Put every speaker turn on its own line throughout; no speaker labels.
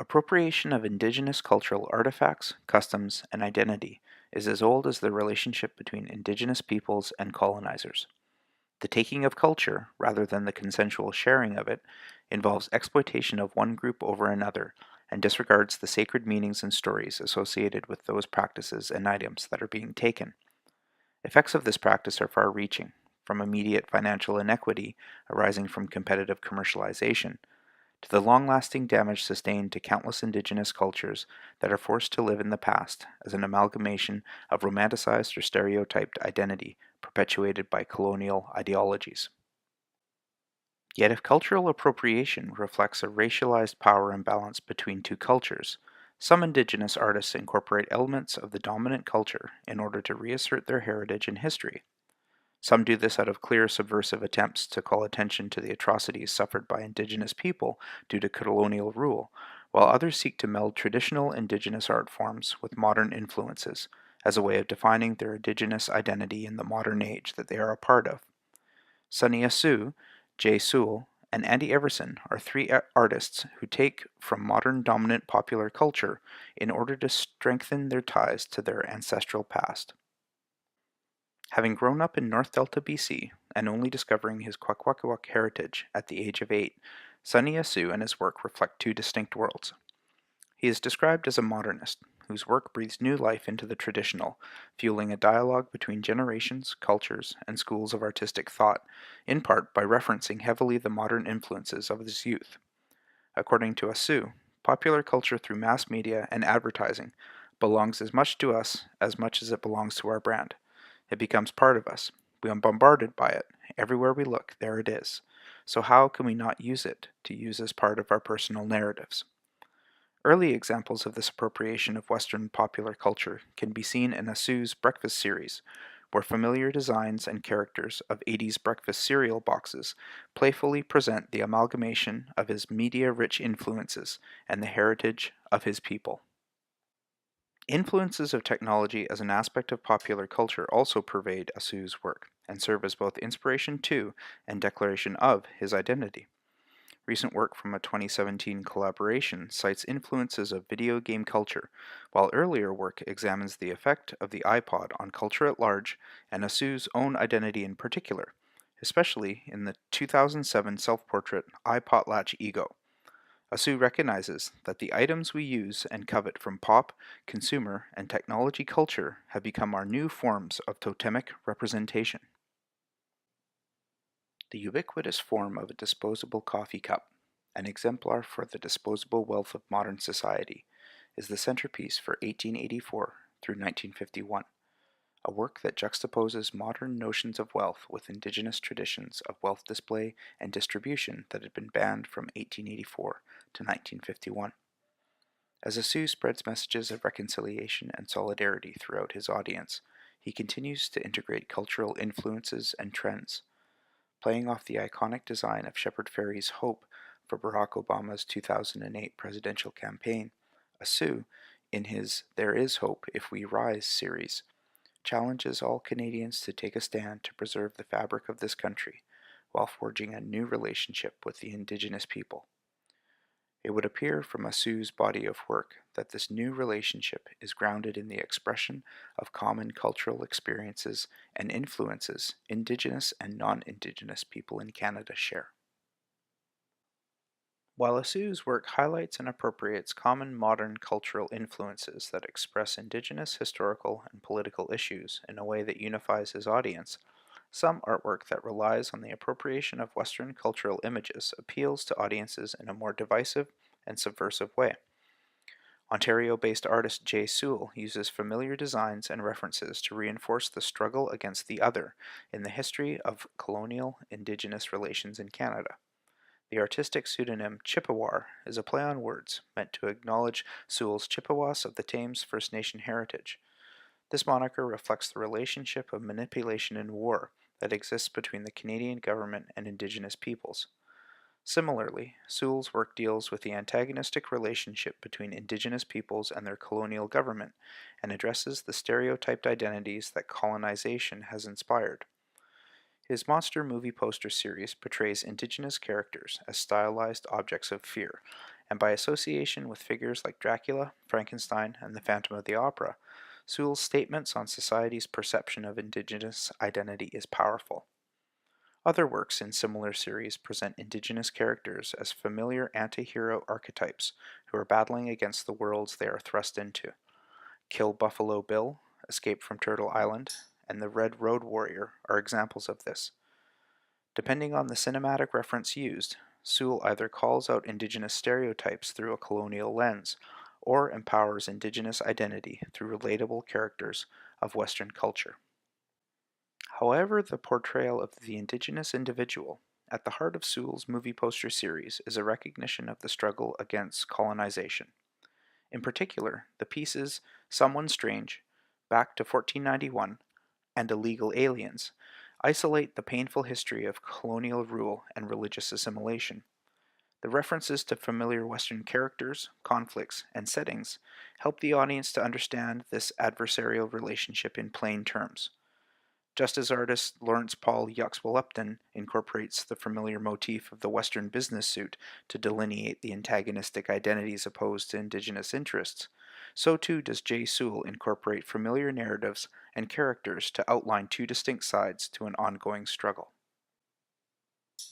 Appropriation of indigenous cultural artifacts, customs, and identity is as old as the relationship between indigenous peoples and colonizers. The taking of culture, rather than the consensual sharing of it, involves exploitation of one group over another and disregards the sacred meanings and stories associated with those practices and items that are being taken. Effects of this practice are far reaching, from immediate financial inequity arising from competitive commercialization to the long-lasting damage sustained to countless indigenous cultures that are forced to live in the past as an amalgamation of romanticized or stereotyped identity perpetuated by colonial ideologies. Yet if cultural appropriation reflects a racialized power imbalance between two cultures, some indigenous artists incorporate elements of the dominant culture in order to reassert their heritage and history. Some do this out of clear subversive attempts to call attention to the atrocities suffered by indigenous people due to colonial rule, while others seek to meld traditional indigenous art forms with modern influences as a way of defining their indigenous identity in the modern age that they are a part of. Sunny Asu, Jay Sewell, and Andy Everson are three artists who take from modern dominant popular culture in order to strengthen their ties to their ancestral past. Having grown up in North Delta, BC, and only discovering his Kwakwaka'wakw heritage at the age of 8, Sunny Asu and his work reflect two distinct worlds. He is described as a modernist, whose work breathes new life into the traditional, fueling a dialogue between generations, cultures, and schools of artistic thought, in part by referencing heavily the modern influences of his youth. According to Asu, popular culture through mass media and advertising belongs as much to us as much as it belongs to our brand. It becomes part of us. We are bombarded by it. Everywhere we look, there it is. So how can we not use it to use as part of our personal narratives? Early examples of this appropriation of Western popular culture can be seen in Asu's Breakfast series, where familiar designs and characters of 80s breakfast cereal boxes playfully present the amalgamation of his media-rich influences and the heritage of his people. Influences of technology as an aspect of popular culture also pervade Asu's work and serve as both inspiration to and declaration of his identity. Recent work from a 2017 collaboration cites influences of video game culture, while earlier work examines the effect of the iPod on culture at large and Asu's own identity in particular, especially in the 2007 self-portrait iPotlatch Ego. Asu recognizes that the items we use and covet from pop, consumer, and technology culture have become our new forms of totemic representation. The ubiquitous form of a disposable coffee cup, an exemplar for the disposable wealth of modern society, is the centerpiece for 1884 through 1951, a work that juxtaposes modern notions of wealth with indigenous traditions of wealth display and distribution that had been banned from 1884 to 1951. As Asu spreads messages of reconciliation and solidarity throughout his audience, he continues to integrate cultural influences and trends. Playing off the iconic design of Shepard Fairey's Hope for Barack Obama's 2008 presidential campaign, Asu, in his There Is Hope If We Rise series, challenges all Canadians to take a stand to preserve the fabric of this country while forging a new relationship with the Indigenous people. It would appear from Asu's body of work that this new relationship is grounded in the expression of common cultural experiences and influences Indigenous and non-Indigenous people in Canada share. While Asu's work highlights and appropriates common modern cultural influences that express Indigenous historical and political issues in a way that unifies his audience, some artwork that relies on the appropriation of Western cultural images appeals to audiences in a more divisive and subversive way. Ontario-based artist Jay Sewell uses familiar designs and references to reinforce the struggle against the other in the history of colonial Indigenous relations in Canada. The artistic pseudonym Chippewa is a play on words meant to acknowledge Sewell's Chippewas of the Thames First Nation heritage. This moniker reflects the relationship of manipulation and war that exists between the Canadian government and Indigenous peoples. Similarly, Sewell's work deals with the antagonistic relationship between Indigenous peoples and their colonial government and addresses the stereotyped identities that colonization has inspired. His monster movie poster series portrays Indigenous characters as stylized objects of fear, and by association with figures like Dracula, Frankenstein, and the Phantom of the Opera, Sewell's statements on society's perception of Indigenous identity is powerful. Other works in similar series present Indigenous characters as familiar anti-hero archetypes who are battling against the worlds they are thrust into. Kill Buffalo Bill, Escape from Turtle Island, and the Red Road Warrior are examples of this. Depending on the cinematic reference used, Sewell either calls out Indigenous stereotypes through a colonial lens, or empowers Indigenous identity through relatable characters of Western culture. However, the portrayal of the Indigenous individual at the heart of Sewell's movie poster series is a recognition of the struggle against colonization. In particular, the pieces Someone Strange, Back to 1491, and Illegal Aliens isolate the painful history of colonial rule and religious assimilation. The references to familiar Western characters, conflicts, and settings help the audience to understand this adversarial relationship in plain terms. Just as artist Lawrence Paul Yaxwell-Upton incorporates the familiar motif of the Western business suit to delineate the antagonistic identities opposed to Indigenous interests, so too does J. Sewell incorporate familiar narratives and characters to outline two distinct sides to an ongoing struggle.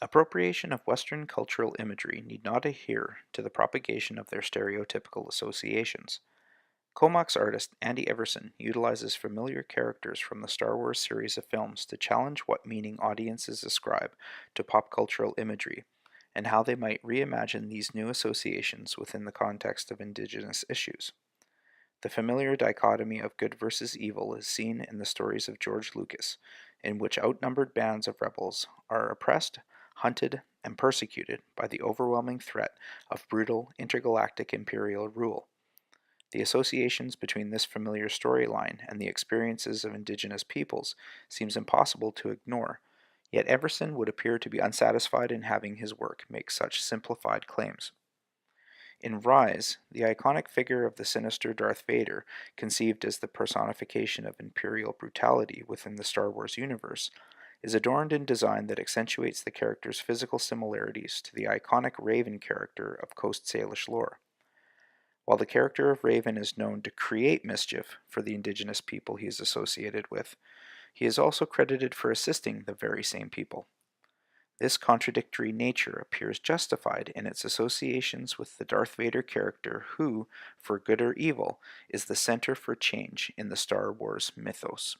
Appropriation of Western cultural imagery need not adhere to the propagation of their stereotypical associations. Comox artist Andy Everson utilizes familiar characters from the Star Wars series of films to challenge what meaning audiences ascribe to pop cultural imagery, and how they might reimagine these new associations within the context of Indigenous issues. The familiar dichotomy of good versus evil is seen in the stories of George Lucas, in which outnumbered bands of rebels are oppressed, hunted, and persecuted by the overwhelming threat of brutal intergalactic imperial rule. The associations between this familiar storyline and the experiences of Indigenous peoples seems impossible to ignore, yet Everson would appear to be unsatisfied in having his work make such simplified claims. In Rise, the iconic figure of the sinister Darth Vader, conceived as the personification of imperial brutality within the Star Wars universe, is adorned in design that accentuates the character's physical similarities to the iconic Raven character of Coast Salish lore. While the character of Raven is known to create mischief for the Indigenous people he is associated with, he is also credited for assisting the very same people. This contradictory nature appears justified in its associations with the Darth Vader character who, for good or evil, is the center for change in the Star Wars mythos.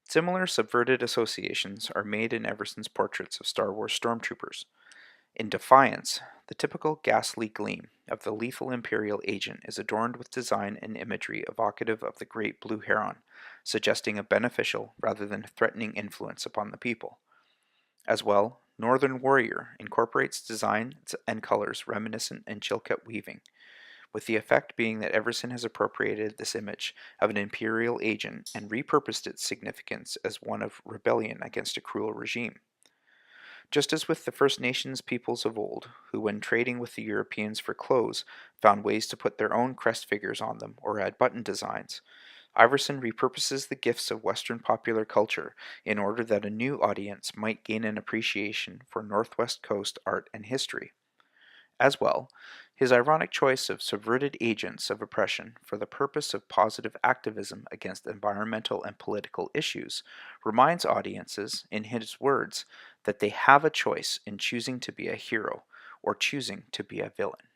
Similar subverted associations are made in Everson's portraits of Star Wars stormtroopers. In Defiance, the typical ghastly gleam of the lethal Imperial agent is adorned with design and imagery evocative of the Great Blue Heron, suggesting a beneficial rather than threatening influence upon the people. As well, Northern Warrior incorporates designs and colors reminiscent in Chilkat weaving, with the effect being that Everson has appropriated this image of an Imperial agent and repurposed its significance as one of rebellion against a cruel regime. Just as with the First Nations peoples of old, who when trading with the Europeans for clothes found ways to put their own crest figures on them or add button designs, Iverson repurposes the gifts of Western popular culture in order that a new audience might gain an appreciation for Northwest Coast art and history. As well, his ironic choice of subverted agents of oppression for the purpose of positive activism against environmental and political issues reminds audiences, in his words, that they have a choice in choosing to be a hero or choosing to be a villain.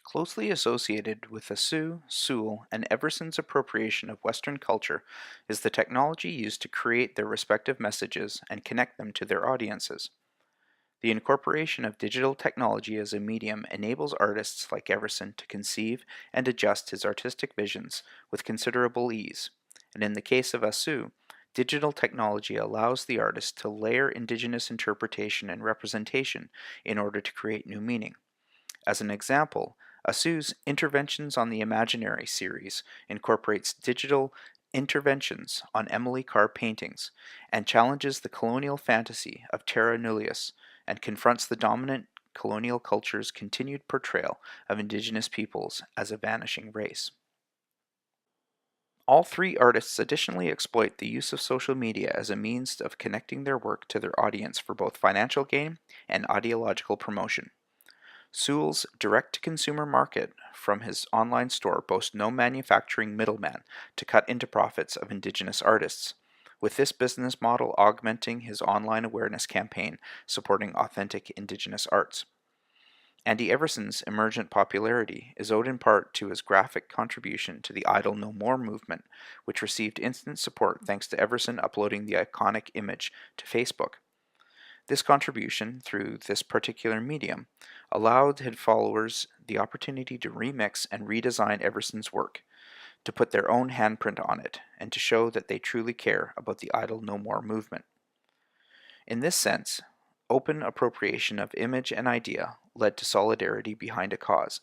Closely associated with the Sioux, Sewell, and Everson's appropriation of Western culture is the technology used to create their respective messages and connect them to their audiences. The incorporation of digital technology as a medium enables artists like Everson to conceive and adjust his artistic visions with considerable ease, and in the case of Asu, digital technology allows the artist to layer Indigenous interpretation and representation in order to create new meaning. As an example, Asu's Interventions on the Imaginary series incorporates digital interventions on Emily Carr paintings and challenges the colonial fantasy of terra nullius and confronts the dominant colonial culture's continued portrayal of Indigenous peoples as a vanishing race. All three artists additionally exploit the use of social media as a means of connecting their work to their audience for both financial gain and ideological promotion. Sewell's direct-to-consumer market from his online store boasts no manufacturing middleman to cut into profits of Indigenous artists, with this business model augmenting his online awareness campaign supporting authentic Indigenous arts. Andy Everson's emergent popularity is owed in part to his graphic contribution to the Idle No More movement, which received instant support thanks to Everson uploading the iconic image to Facebook. This contribution, through this particular medium, allowed his followers the opportunity to remix and redesign Everson's work, to put their own handprint on it, and to show that they truly care about the Idle No More movement. In this sense, open appropriation of image and idea led to solidarity behind a cause.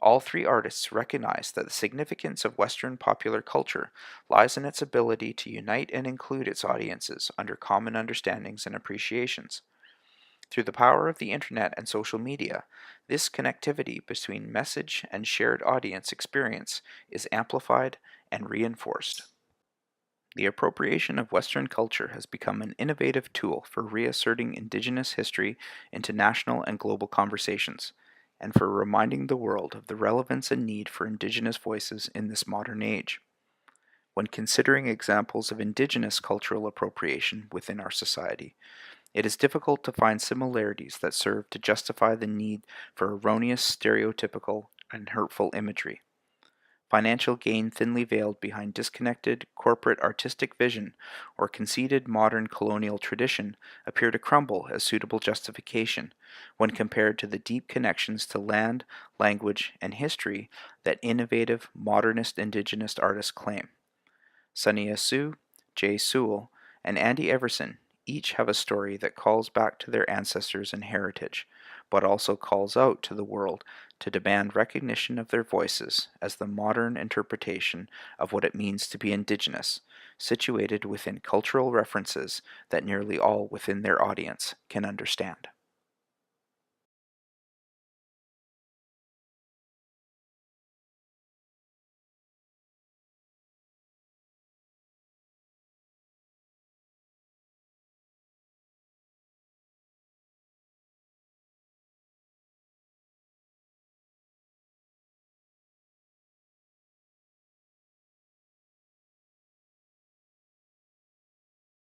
All three artists recognize that the significance of Western popular culture lies in its ability to unite and include its audiences under common understandings and appreciations. Through the power of the internet and social media, this connectivity between message and shared audience experience is amplified and reinforced. The appropriation of Western culture has become an innovative tool for reasserting Indigenous history into national and global conversations, and for reminding the world of the relevance and need for Indigenous voices in this modern age. When considering examples of Indigenous cultural appropriation within our society, it is difficult to find similarities that serve to justify the need for erroneous, stereotypical, and hurtful imagery. Financial gain thinly veiled behind disconnected corporate artistic vision or conceited modern colonial tradition appear to crumble as suitable justification when compared to the deep connections to land, language, and history that innovative, modernist Indigenous artists claim. Sonia Sue, Jay Sewell, and Andy Everson each have a story that calls back to their ancestors and heritage, but also calls out to the world to demand recognition of their voices as the modern interpretation of what it means to be Indigenous, situated within cultural references that nearly all within their audience can understand.